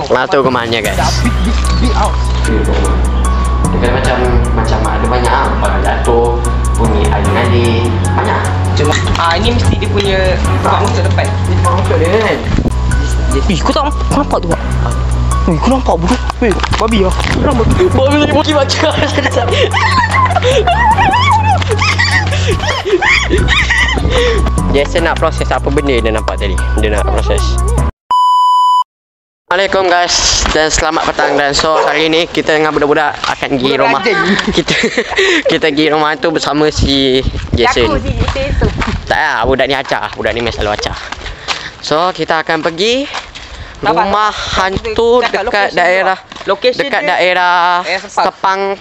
Lato kemana guys? Big out. Dia macam ada banyak barang jatuh, bunyi air banyak. Cuma ini mesti dia punya tukang untuk depan. Ni tukang untuk dia kan. Kau tak nampak tu tak? Kau nampak bodoh? Babi lah. Babi baca. Jason nak proses apa benda dia nampak tadi. Dia nak proses. Assalamualaikum guys dan selamat petang. Dan so hari ni kita dengan budak-budak akan pergi rumah. Kita pergi rumah tu bersama si Jason. Tak lah, budak ni acah. Budak ni selalu acah. So kita akan pergi rumah hantu dekat daerah Sepang,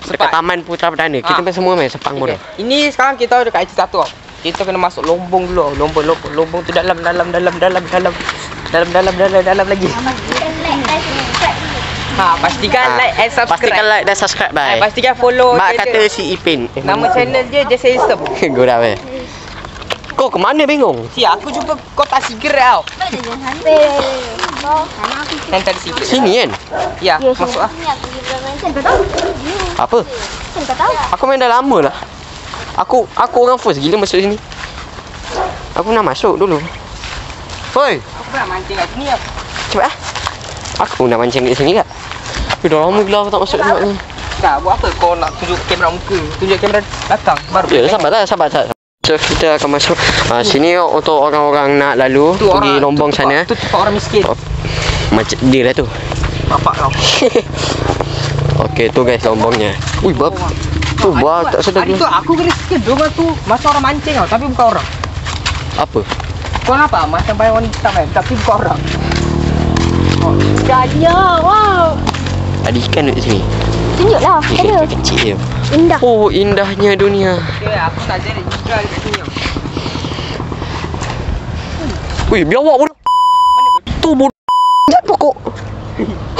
dekat Taman Putra Perdana. Kita semua main Sepang bodoh. Ini sekarang kita dekat IT1. Kita kena masuk lombong dulu. Lombong tu dalam lagi. Pastikan like and subscribe. Pastikan like dan subscribe bye. Pastikan follow. Mak kata si Ipin. Nama channel dia Jason Isem. Gua dah kau ke mana bingung? Si aku jumpa kotak sigaret tau. Yang tadi sigaret. Sini kan? Ya, masuk lah. Apa? Aku main dah lama lah. Aku orang first gila masuk sini. Aku nak masuk dulu. Hoi. Aku nak mancing kat sini lah. Cepat lah. Aku nak mancing kat sini tak? Tapi dah lama gila aku tak masuk tempat ni. Tak, buat apa kau nak tunjuk kamera muka? Tunjuk kamera belakang baru. Ya, sabar. So kita akan masuk sini untuk orang-orang nak lalu tu pergi Lombong sana. Tu orang miskin. Macam dia lah tu. Bapak kau. Okey tu guys Lombongnya. Ui bab. Tu buat tak sedar. Tadi tu aku kena sikit dua tu masa orang mancing tau tapi bukan orang. Apa? Kau nampak macam bayang wanita kan tapi bukan orang. Oh, jadinya. Wow. Ada ikan dekat sini. Tunjuklah, ada. Kecil je. Indah. Oh, indahnya dunia. Ya, aku tak jadi juga dekat sini. Wih, biawak bodoh. Mana bodoh? Tu bodoh. Jangan pokok.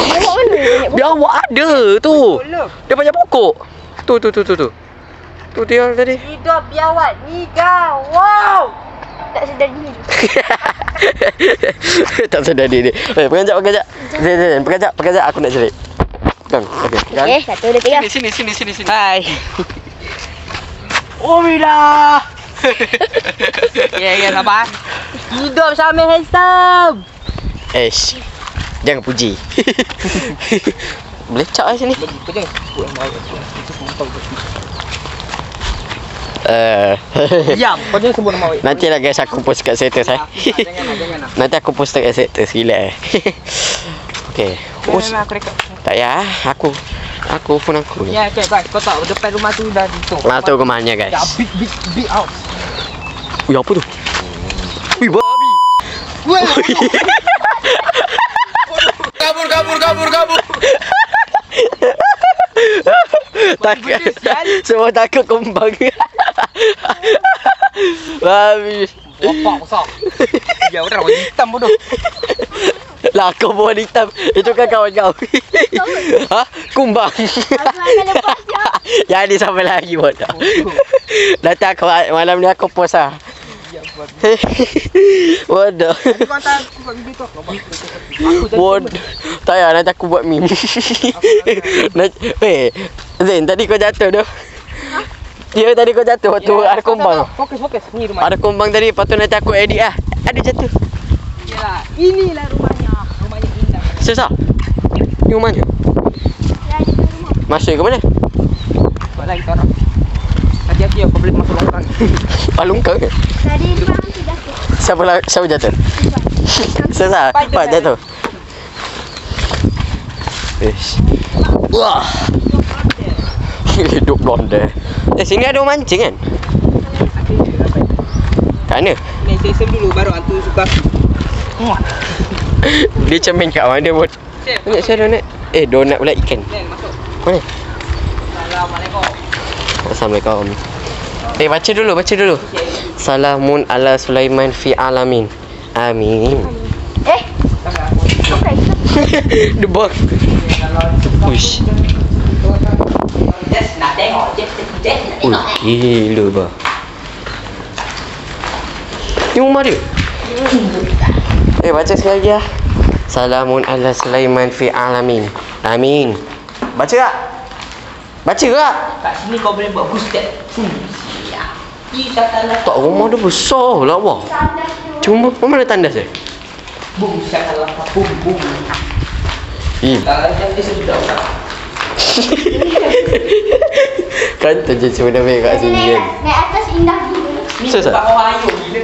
Biawak mana? Biawak ada tu. Dia banyak pokok. Tu. Tu dia tadi. Hidup biawak niga. Wow. Tak sedar diri. Tak sedar diri. Pekejap. Pekejap aku nak cerit. Kan. Okey, 1 2 3. Sini. Hai. Oh Mila. Ya, sabar. Hidup sama handsome. Jangan puji. Melecak lah sini. Kau jangan sebut nama itu semua tahu. Diam. Kau jangan sebut nama awak. Nantilah guys aku post kat status Janganlah. Nanti aku post kat status gila. Okey. Janganlah aku rekod. Tak ya, aku phone aku ni. Ya, okey, bye. Kau tahu depan rumah tu dah tutup. Lato ke mana guys? Dah big out. Ui apa tu? Ui babi. Weh. Kabur. Takut. Semua takut kembang. Babi. Bapak besar. Ya, orang warna hitam bodoh. Lah kau buat hitam. Itu kan kawan kau. Ha? Kumbang. Jadi sampai lagi bodoh. Nanti aku malam ni aku post lah. Bodoh. Bodoh. Tak payah nanti aku buat meme. Zain tadi kau jatuh tu. Dia tadi kau jatuh waktu ada kumbang. Fokus ni rumah. Ada kumbang tadi lepas tu nanti aku edit lah. Ada jatuh. Yalah, inilah rumahnya. Rumahnya indah. Susah. Ni rumahnya. Masuk ke mana? Buat lagi orang. Hati-hati kau boleh masuk longkang. Longkang ke? Tadi memang jatuh. Siapa jatuh? Susah. Pak jatuh. Wah. Hidup blonde. Sini ada orang mancing kan? Kat mana? Ni sesem dulu baru hantu suka. Dia cermin kat mana buat? Banyak saya donat. Donat pula ikan. Masuk. Mana? Assalamualaikum. Assalamualaikum. Baca dulu. Salamun ala Sulaiman fi alamin. Amin. Okey. Debak. Uish. Just nak tengok. Gila bah. Ni rumah dia. Baca sekali lagi lah. Salamun ala Sulaiman fi alamin. Amin. Baca tak? Baca tak? Kat sini kau boleh buat boosted. Tak, rumah dia besar lah abah. Cuma mana tandas dia? Bum syakalah bum bum. Tangan dia sedap. Kan terjadi sebenarnya baik kat sini kan. Naik atas indah gila. Ni tempat orang ayuh gila.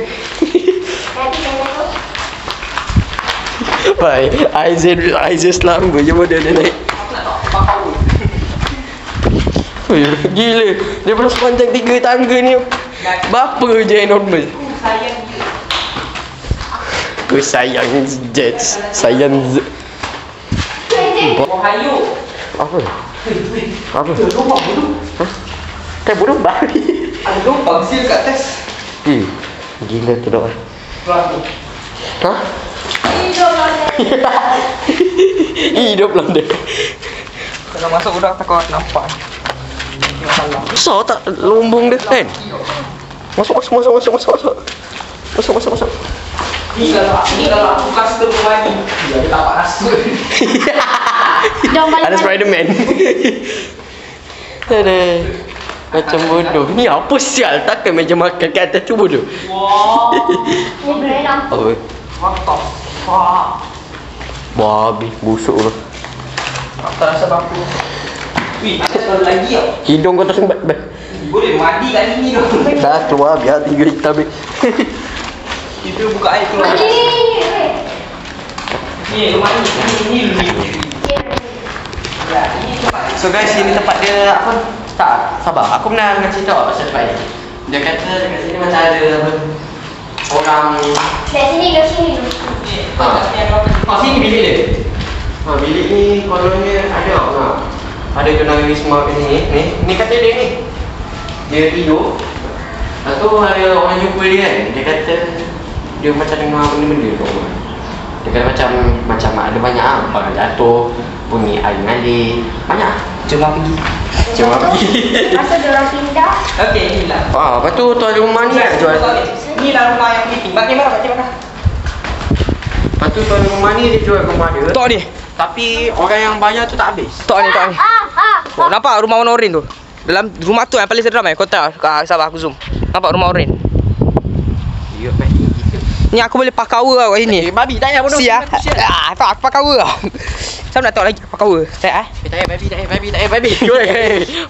Baik, Aizan selamba je pada dia naik. Aku nak tahu bakau. Gila, daripada sepanjang 3 tangga ni berapa je yang normal? Sayang dia. Aku sayang jet. Sayang Orang ayuh. apa? Apa? Lubang bodoh. Tak bodoh babi. Ada lubang sil kat atas. Gila tu dah. Keluar ni. Hah? Hidup London. Kalau masuk udah takut nampak. Besar tak lumbung dia kan? Masuk. Ni kalau aku custom rumah ni, dia dapat rasa. Ada Spiderman. Ada macam bodoh. Ni apa sial? Takkan meja makan kat atas tu bodoh. Wah. Ni boleh nampak. Apa? What the fuck? Babi busuk tu. Aku tak rasa bangku. Wih, ada sekali lagi tau. Hidung kau tersumbat. Boleh mandi kat sini tu. Dah keluar biar 3 liter habis. Itu buka air keluar. Ni rumah ni. Ya, ini tempat. So guys, ini tempat dia apa? Tak, sabar. Aku pernah dengan cerita pasal tempat ni. Dia kata dekat sini macam ada apa? Orang. Kat sini. Sini bilik dia. Bilik ni kononnya ada. Ada tunawisma kat sini. Ni kata dia ni. Dia tidur. Lepas tu ada orang jumpa dia kan. Dia kata dia macam dengar benda-benda tu. Dia kata macam ada banyak barang jatuh, bunyi air mengalir. Banyak. Cuma pergi. Masa diorang pindah. Okey, ni lah. Lepas tu tuan rumah ni nak jual. Ni lah rumah yang meeting. Pakcik mana? Lepas tu tuan rumah ni dia jual rumah dia. Tok ni. Tapi orang yang bayar tu tak habis. Tok ni. Oh, nampak rumah warna oren tu? Dalam rumah tu yang paling seram kau tahu. Sabar aku zoom. Nampak rumah oren? Ya, packing kita. Ni aku boleh pakai power kat sini. Babi tak payah bodoh. Tak aku pakai power. Saya nak tahu lagi pakai power. Saya Tak payah babi.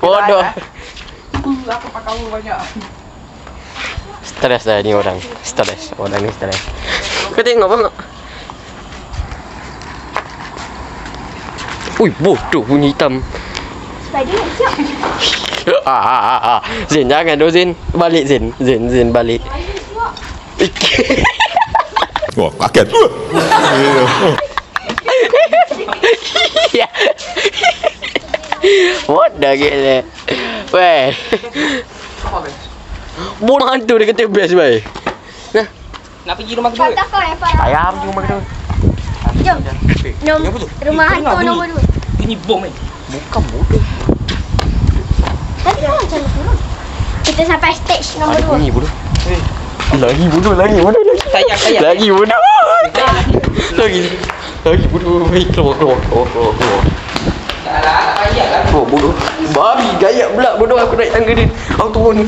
Bodoh. Aku pakai power banyak. Stres dah ni orang. Orang ni stres. Kau tengok bangak. Ui, bodoh bunyi hitam. Spider nak siap. Zin jangan doh Zin. Balik Zin balik. Wah, kaget. What dah gila. Weh. Bodoh hantu dia kata best weh. Nah, Nak pergi rumah kedua. Kata kau yang parah. ayam pergi rumah kedua. Jom. Rumah hantu nombor 2. Bunyi bom ni. Bukan bodoh. Tapi kau macam turun. Kita sampai stage nombor 2. Bunyi bodoh. Lagi bodoh. Sayang. Lagi bodoh. Lagi bodoh. Keluar. Tak payah lah. Oh, bodoh. Babi gaya pula bodoh aku naik tangga dia. Aku turun.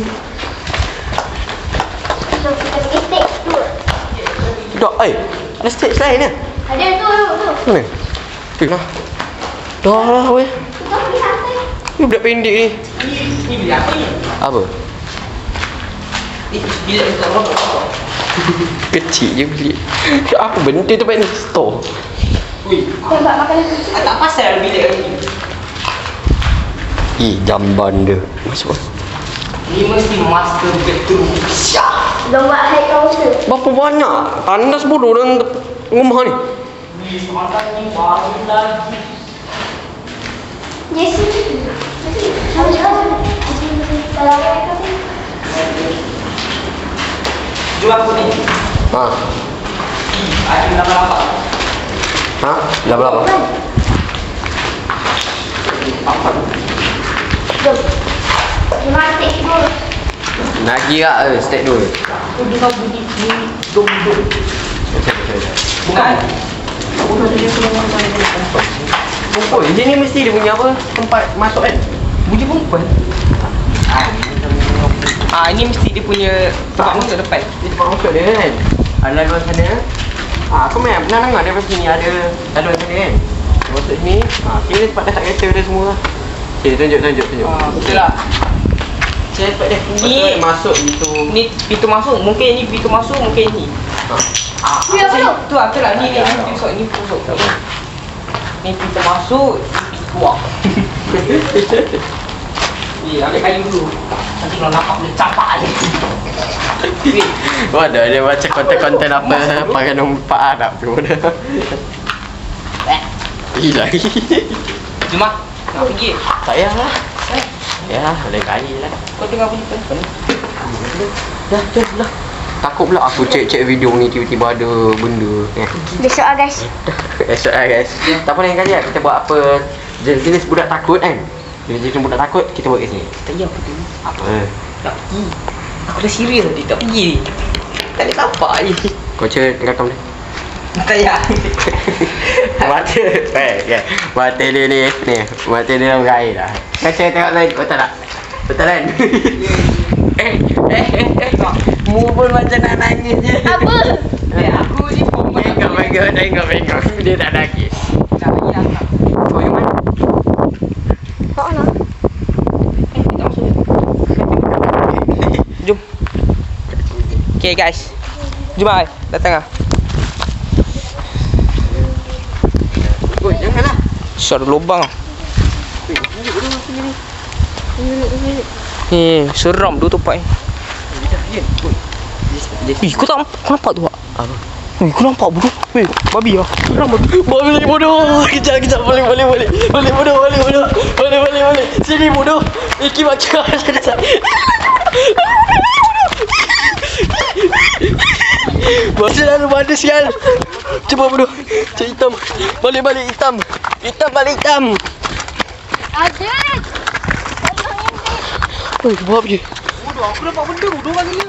So kita pergi stage 2. Dah, ada stage lain ni. Ada tu. Mana? Dah. Dah weh. Kita pergi santai. Ni budak pendek ni. Ni bilik apa ni? Apa? Ni bilik untuk rokok. Kecil je bilik. Apa benda tu kat ni? Store. Ui, Tembak makanan kucing. tak pasal bilik ni. Jamban dia. Masuk. Ni mesti master bedroom. Syah. Dia buat high counter. Berapa banyak? Tandas bodoh dalam rumah ni. Ni makan ni baru lagi. Yes. Kalau mereka ni. Jual aku ni. Ada lama-lama. Berapa? Apa? Jom. Cuma stage 2. Lagi tak? Stage 2. Kau dengar bunyi dum-dum. Bukan. bodoh dia keluar mana dia perempuan. Perempuan, dia ni mesti dia punya apa? Tempat masuk kan? Bunyi perempuan. Ini mesti dia punya tempat masuk depan. Dia tempat masuk dia kan? Ada luar sana. Aku memang pernah dengar daripada sini ada luar sana kan? Dia masuk sini. Kira tempat dah tak kereta dia semua lah. Okay, tunjuk. Betul lah. Saya dapat dia. Ni masuk gitu. Ni pintu masuk. Mungkin ni pintu masuk, mungkin ni. Ya, belum. Tu lah, ni pintu masuk, ni pintu masuk. Ni pintu masuk, ni pintu keluar. Ambil kayu dulu. Nanti kalau nampak boleh campak je. Waduh, dia baca konten-konten apa pakai numpak Arab tu. Gila. Jom lah, nak pergi. Sayang lah. Ya, lain kali lah. Kau tengah bunyi pen. Dah. Takut pula aku cek video ni tiba-tiba ada benda. Besok lah guys. Esok lah guys. Tak apa lain kali lah kita buat apa jenis budak takut kan. Jenis budak takut kita buat kat sini. Tak payah apa tu. Apa? Tak pergi. Aku dah serius tadi, tak pergi. Tak boleh nampak je. Kau cek rekam dia. Tak payah. Mata dia ni. Mata dia dalam air dah. Kau cek tengok lagi, betul tak? Betul kan? Mu pun macam nak nangis je. Apa? Aku ni Tengok. Dia tak nangis. Tak lagi lah. Kau yang mana? Kau lah. Kita masuk. Jom. Okay guys. Jom lah. Datang lah. Oi, janganlah. Suara lubang. Seram tu tempat ni. Kau nampak tu tak? Apa? Kau nampak bodoh? Babi lah. Seram babi. Boleh bodoh. Kejap. Boleh. Sini bodoh. Iki macam Macam mana sial. Cuba bodoh. Cik hitam. Balik hitam. Balik hitam. Ada. Oi, buat apa je? Bodoh, aku nampak benda bodoh lagi ni.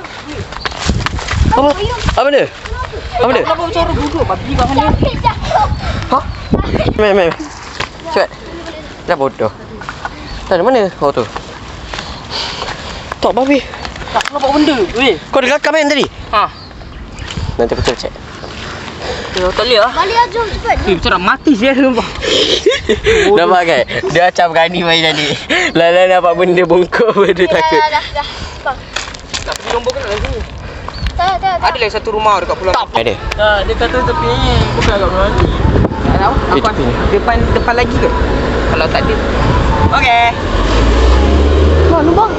Apa? Apa dia? Apa dia? Kenapa cara bodoh? Babi kat mana? Ha? Mai. Cepat. Dah bodoh. Dari mana kau tu? Tak babi. Tak nampak benda. Kau dah rakam kan tadi? Ha. Nanti aku cek. Tak boleh lah. Balik lah, jom cepat. Macam nak mati saya nampak. Nampak kan? Dia macam berani main tadi. Lala nampak benda bongkok pun dia takut. Dah. Tak pergi nombor ke nak lagi? Tak. Ada lagi satu rumah dekat pulau. Ada. Dia kata tepi ni bukan kat pulau ni. Tak tahu. Depan lagi ke? Kalau tak ada. Okey. Bawa lubang.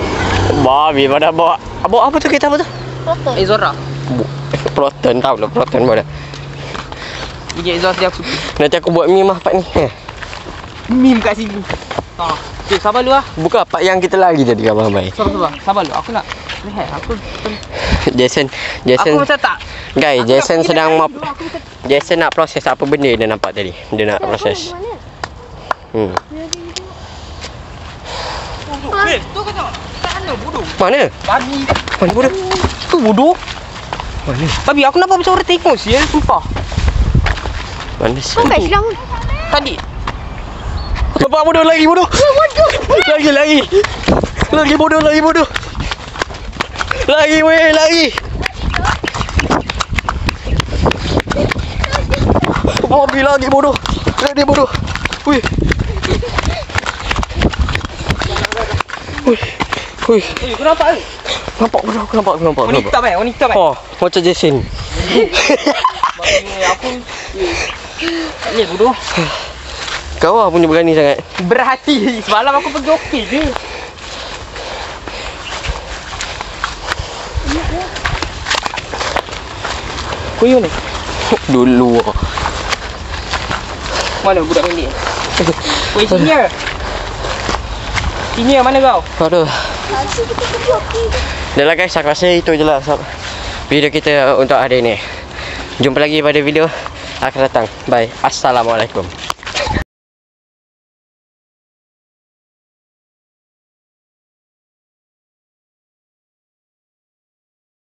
Babi pada bawa apa tu kereta apa tu? Proton. Zora. Proton tahu lah Proton mana. Ini exhaust dia aku. Nanti aku buat meme part ni. Meme kat sini. Okay, sabar lu lah. Buka part yang kita lari tadi kat Abang Bai. Sabar lu. Aku nak lihat. Jason Aku macam tak. Guys, Jason Jason nak proses apa benda dia nampak tadi. Dia nak proses. Tu kau tengok. Kat mana bodoh? Mana? Babi. Mana bodoh? Tu bodoh. Mana? Babi aku nampak macam orang tengok sial. Sumpah. Mana sih? Sampai selang. Tadi. Nampak bodoh lagi bodoh. Lagi. Lagi bodoh. Lagi weh, lagi. Babi lagi bodoh. Lagi bodoh. Wih. Kau nampak ke? Nampak bodoh, aku nampak. Wanita baik. Oh, macam Jason. Aku ni bodoh. Kau lah punya berani sangat. Berhati. Semalam aku pergi okey je. Kau ni? Dulu. Mana budak pendek? Wei senior. Senior mana kau? Aduh. Dah lah guys, aku rasa itu je lah video kita untuk hari ni. Jumpa lagi pada video akan datang. Bye. Assalamualaikum.